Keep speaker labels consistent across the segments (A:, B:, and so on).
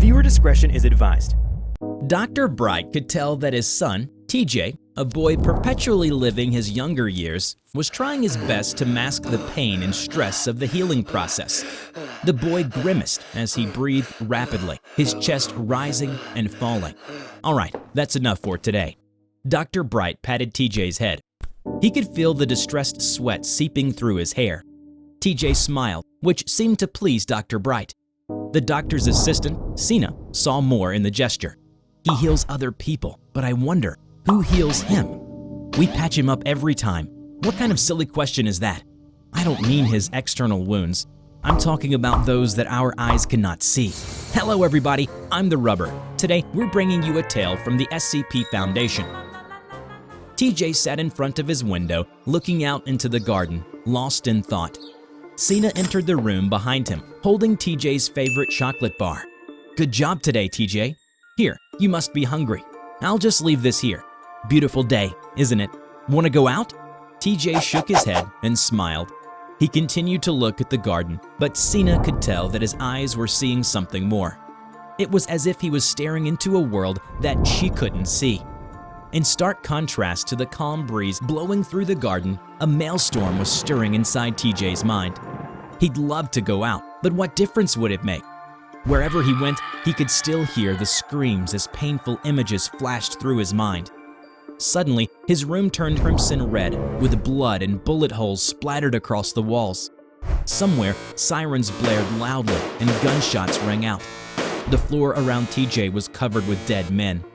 A: Viewer discretion is advised.
B: Dr. Bright could tell that his son, TJ, a boy perpetually living his younger years, was trying his best to mask the pain and stress of the healing process. The boy grimaced as he breathed rapidly, his chest rising and falling. All right, that's enough for today. Dr. Bright patted TJ's head. He could feel the distressed sweat seeping through his hair. TJ smiled, which seemed to please Dr. Bright. The doctor's assistant, Sina, saw more in the gesture. He heals other people, but I wonder, who heals him? We patch him up every time. What kind of silly question is that? I don't mean his external wounds. I'm talking about those that our eyes cannot see. Hello everybody, I'm TheRubber. Today, we're bringing you a tale from the SCP Foundation. TJ sat in front of his window, looking out into the garden, lost in thought. Sina entered the room behind him, holding TJ's favorite chocolate bar. Good job today, TJ. Here, you must be hungry. I'll just leave this here. Beautiful day, isn't it? Want to go out? TJ shook his head and smiled. He continued to look at the garden, but Sina could tell that his eyes were seeing something more. It was as if he was staring into a world that she couldn't see. In stark contrast to the calm breeze blowing through the garden, a maelstrom was stirring inside TJ's mind. He'd love to go out, but what difference would it make? Wherever he went, he could still hear the screams as painful images flashed through his mind. Suddenly, his room turned crimson red, with blood and bullet holes splattered across the walls. Somewhere, sirens blared loudly and gunshots rang out. The floor around TJ was covered with dead men.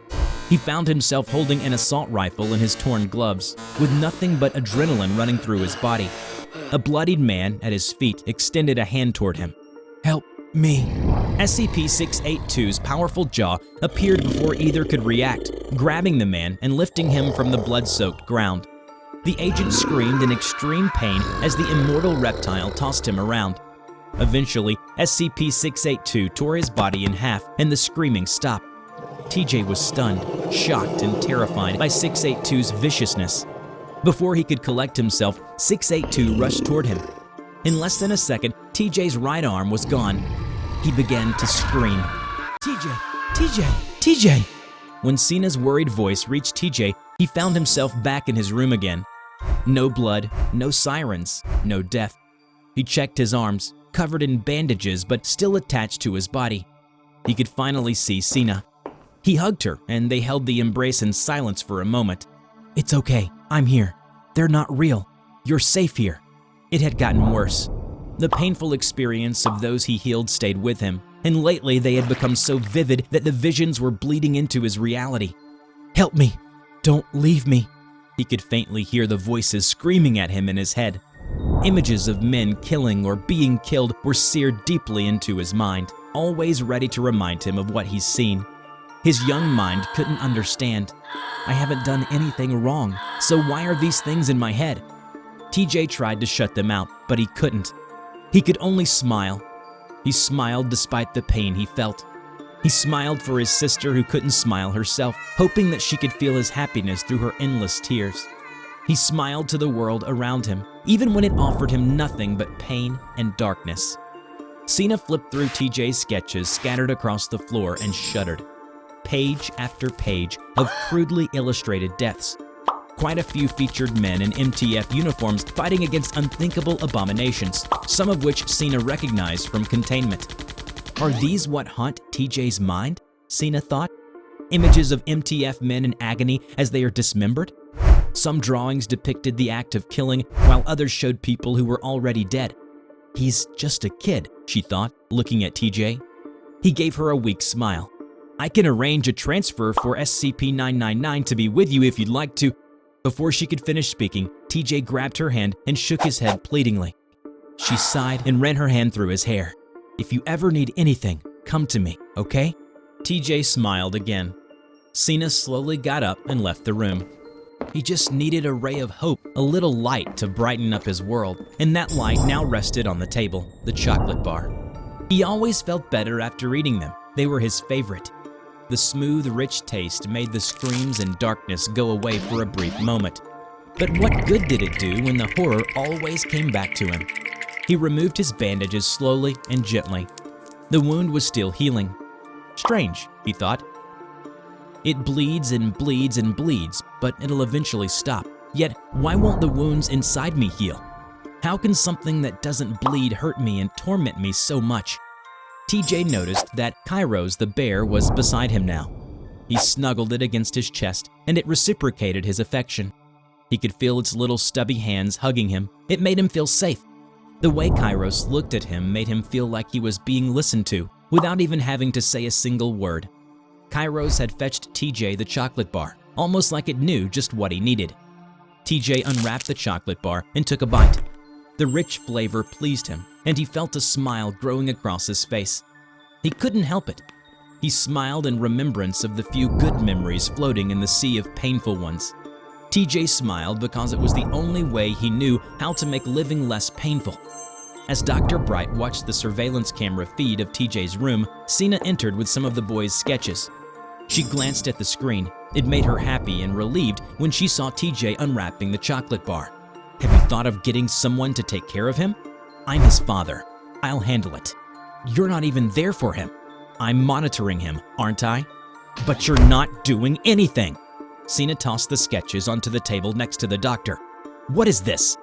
B: He found himself holding an assault rifle in his torn gloves, with nothing but adrenaline running through his body. A bloodied man at his feet extended a hand toward him. "Help me." SCP-682's powerful jaw appeared before either could react, grabbing the man and lifting him from the blood-soaked ground. The agent screamed in extreme pain as the immortal reptile tossed him around. Eventually, SCP-682 tore his body in half and the screaming stopped. TJ was stunned, shocked, and terrified by 682's viciousness. Before he could collect himself, 682 rushed toward him. In less than a second, TJ's right arm was gone. He began to scream, "TJ! TJ! TJ!" When Sina's worried voice reached TJ, he found himself back in his room again. No blood, no sirens, no death. He checked his arms, covered in bandages but still attached to his body. He could finally see Sina. He hugged her, and they held the embrace in silence for a moment. "It's okay, I'm here. They're not real. You're safe here." It had gotten worse. The painful experience of those he healed stayed with him, and lately they had become so vivid that the visions were bleeding into his reality. "Help me! Don't leave me!" He could faintly hear the voices screaming at him in his head. Images of men killing or being killed were seared deeply into his mind, always ready to remind him of what he's seen. His young mind couldn't understand. "I haven't done anything wrong, so why are these things in my head?" TJ tried to shut them out, but he couldn't. He could only smile. He smiled despite the pain he felt. He smiled for his sister who couldn't smile herself, hoping that she could feel his happiness through her endless tears. He smiled to the world around him, even when it offered him nothing but pain and darkness. Sina flipped through TJ's sketches scattered across the floor and shuddered. Page after page of crudely illustrated deaths. Quite a few featured men in MTF uniforms fighting against unthinkable abominations, some of which Sina recognized from containment. Are these what haunt TJ's mind? Sina thought. Images of MTF men in agony as they are dismembered? Some drawings depicted the act of killing, while others showed people who were already dead. He's just a kid, she thought, looking at TJ. He gave her a weak smile. "I can arrange a transfer for SCP-590 to be with you if you'd like to." Before she could finish speaking, TJ grabbed her hand and shook his head pleadingly. She sighed and ran her hand through his hair. "If you ever need anything, come to me, okay?" TJ smiled again. Sina slowly got up and left the room. He just needed a ray of hope, a little light to brighten up his world, and that light now rested on the table, the chocolate bar. He always felt better after eating them. They were his favorite. The smooth, rich taste made the screams and darkness go away for a brief moment. But what good did it do when the horror always came back to him? He removed his bandages slowly and gently. The wound was still healing. Strange, he thought. It bleeds and bleeds and bleeds, but it'll eventually stop. Yet, why won't the wounds inside me heal? How can something that doesn't bleed hurt me and torment me so much? TJ noticed that Kairos the bear was beside him now. He snuggled it against his chest, and it reciprocated his affection. He could feel its little stubby hands hugging him. It made him feel safe. The way Kairos looked at him made him feel like he was being listened to, without even having to say a single word. Kairos had fetched TJ the chocolate bar, almost like it knew just what he needed. TJ unwrapped the chocolate bar and took a bite. The rich flavor pleased him, and he felt a smile growing across his face. He couldn't help it. He smiled in remembrance of the few good memories floating in the sea of painful ones. TJ smiled because it was the only way he knew how to make living less painful. As Dr. Bright watched the surveillance camera feed of TJ's room, Sina entered with some of the boys' sketches. She glanced at the screen. It made her happy and relieved when she saw TJ unwrapping the chocolate bar. Have you thought of getting someone to take care of him? I'm his father. I'll handle it. You're not even there for him. I'm monitoring him, aren't I? But you're not doing anything. Sina tossed the sketches onto the table next to the doctor. What is this?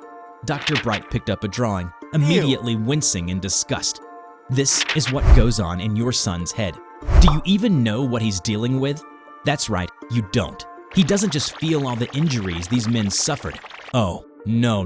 B: Dr. Bright picked up a drawing, immediately wincing in disgust. This is what goes on in your son's head. Do you even know what he's dealing with? That's right, you don't. He doesn't just feel all the injuries these men suffered. Oh, no.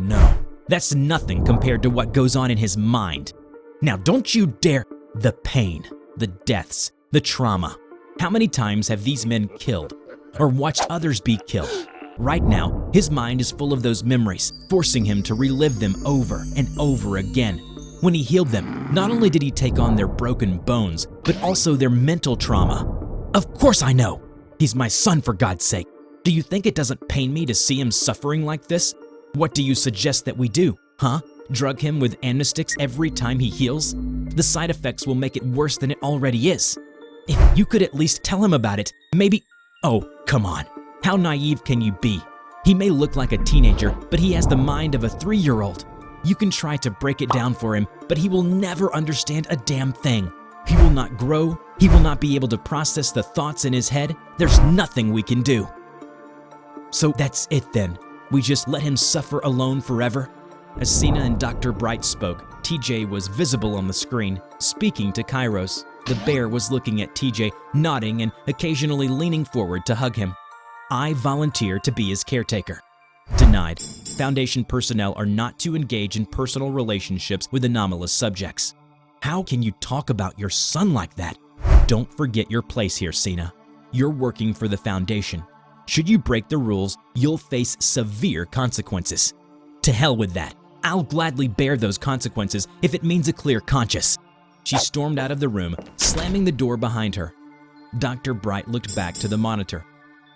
B: That's nothing compared to what goes on in his mind. Now don't you dare… The pain, the deaths, the trauma. How many times have these men killed or watched others be killed? Right now, his mind is full of those memories, forcing him to relive them over and over again. When he healed them, not only did he take on their broken bones, but also their mental trauma. Of course I know. He's my son, for God's sake. Do you think it doesn't pain me to see him suffering like this? What do you suggest that we do, huh? Drug him with amnestics every time he heals? The side effects will make it worse than it already is. If you could at least tell him about it, maybe… Oh, come on. How naive can you be? He may look like a teenager, but he has the mind of a 3-year-old. You can try to break it down for him, but he will never understand a damn thing. He will not grow. He will not be able to process the thoughts in his head. There's nothing we can do. So that's it then. We just let him suffer alone forever? As Sina and Dr. Bright spoke, TJ was visible on the screen, speaking to Kairos. The bear was looking at TJ, nodding and occasionally leaning forward to hug him. I volunteer to be his caretaker. Denied. Foundation personnel are not to engage in personal relationships with anomalous subjects. How can you talk about your son like that? Don't forget your place here, Sina. You're working for the Foundation. Should you break the rules, you'll face severe consequences. To hell with that. I'll gladly bear those consequences if it means a clear conscience. She stormed out of the room, slamming the door behind her. Dr. Bright looked back to the monitor.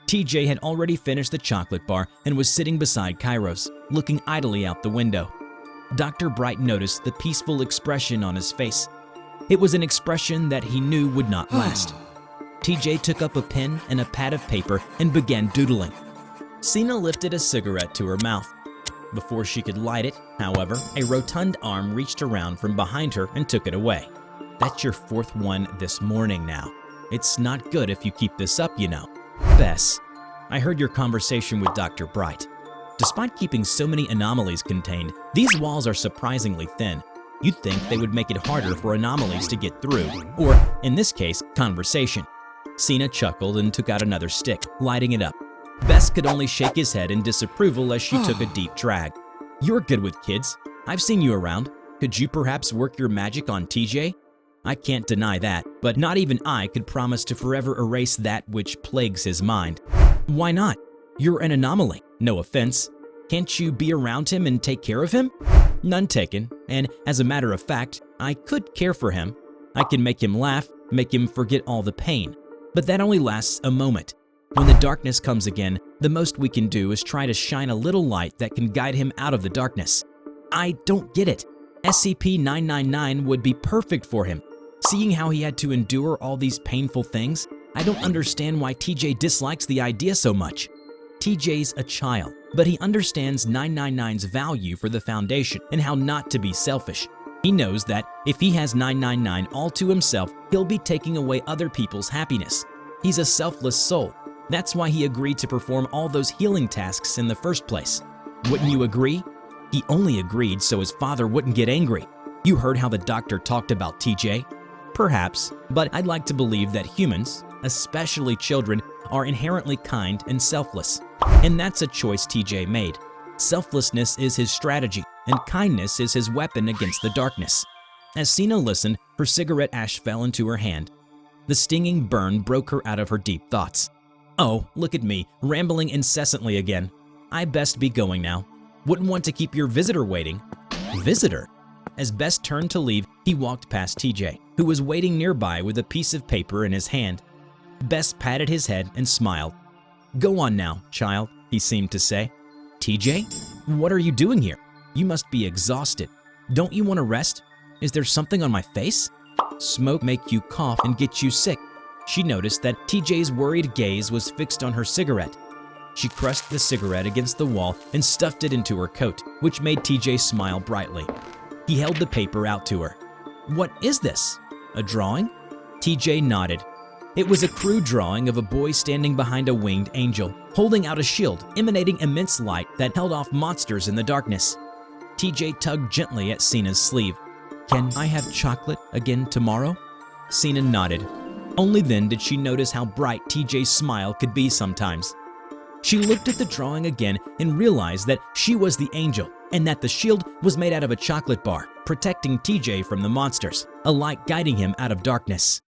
B: TJ had already finished the chocolate bar and was sitting beside Kairos, looking idly out the window. Dr. Bright noticed the peaceful expression on his face. It was an expression that he knew would not last. TJ took up a pen and a pad of paper and began doodling. Sina lifted a cigarette to her mouth. Before she could light it, however, a rotund arm reached around from behind her and took it away. That's your 4th one this morning now. It's not good if you keep this up, you know. Bess, I heard your conversation with Dr. Bright. Despite keeping so many anomalies contained, these walls are surprisingly thin. You'd think they would make it harder for anomalies to get through, or, in this case, conversation. Sina chuckled and took out another stick, lighting it up. Bess could only shake his head in disapproval as she took a deep drag. You're good with kids. I've seen you around. Could you perhaps work your magic on TJ? I can't deny that, but not even I could promise to forever erase that which plagues his mind. Why not? You're an anomaly, no offense. Can't you be around him and take care of him? None taken, and as a matter of fact, I could care for him. I can make him laugh, make him forget all the pain. But that only lasts a moment. When the darkness comes again, the most we can do is try to shine a little light that can guide him out of the darkness. I don't get it. SCP-590 would be perfect for him. Seeing how he had to endure all these painful things, I don't understand why TJ dislikes the idea so much. TJ's a child, but he understands 999's value for the Foundation and how not to be selfish. He knows that if he has 999 all to himself, he'll be taking away other people's happiness. He's a selfless soul. That's why he agreed to perform all those healing tasks in the first place. Wouldn't you agree? He only agreed so his father wouldn't get angry. You heard how the doctor talked about TJ? Perhaps, but I'd like to believe that humans, especially children, are inherently kind and selfless. And that's a choice TJ made. Selflessness is his strategy, and kindness is his weapon against the darkness. As Sina listened, her cigarette ash fell into her hand. The stinging burn broke her out of her deep thoughts. Oh, look at me, rambling incessantly again. I best be going now. Wouldn't want to keep your visitor waiting. Visitor? As Bess turned to leave, he walked past TJ, who was waiting nearby with a piece of paper in his hand. Bess patted his head and smiled. Go on now, child, he seemed to say. TJ? What are you doing here? You must be exhausted. Don't you want to rest? Is there something on my face? Smoke make you cough and get you sick. She noticed that TJ's worried gaze was fixed on her cigarette. She crushed the cigarette against the wall and stuffed it into her coat, which made TJ smile brightly. He held the paper out to her. What is this? A drawing? TJ nodded. It was a crude drawing of a boy standing behind a winged angel, holding out a shield, emanating immense light that held off monsters in the darkness. TJ tugged gently at Sina's sleeve. Can I have chocolate again tomorrow? Sina nodded. Only then did she notice how bright TJ's smile could be sometimes. She looked at the drawing again and realized that she was the angel and that the shield was made out of a chocolate bar, protecting TJ from the monsters, a light guiding him out of darkness.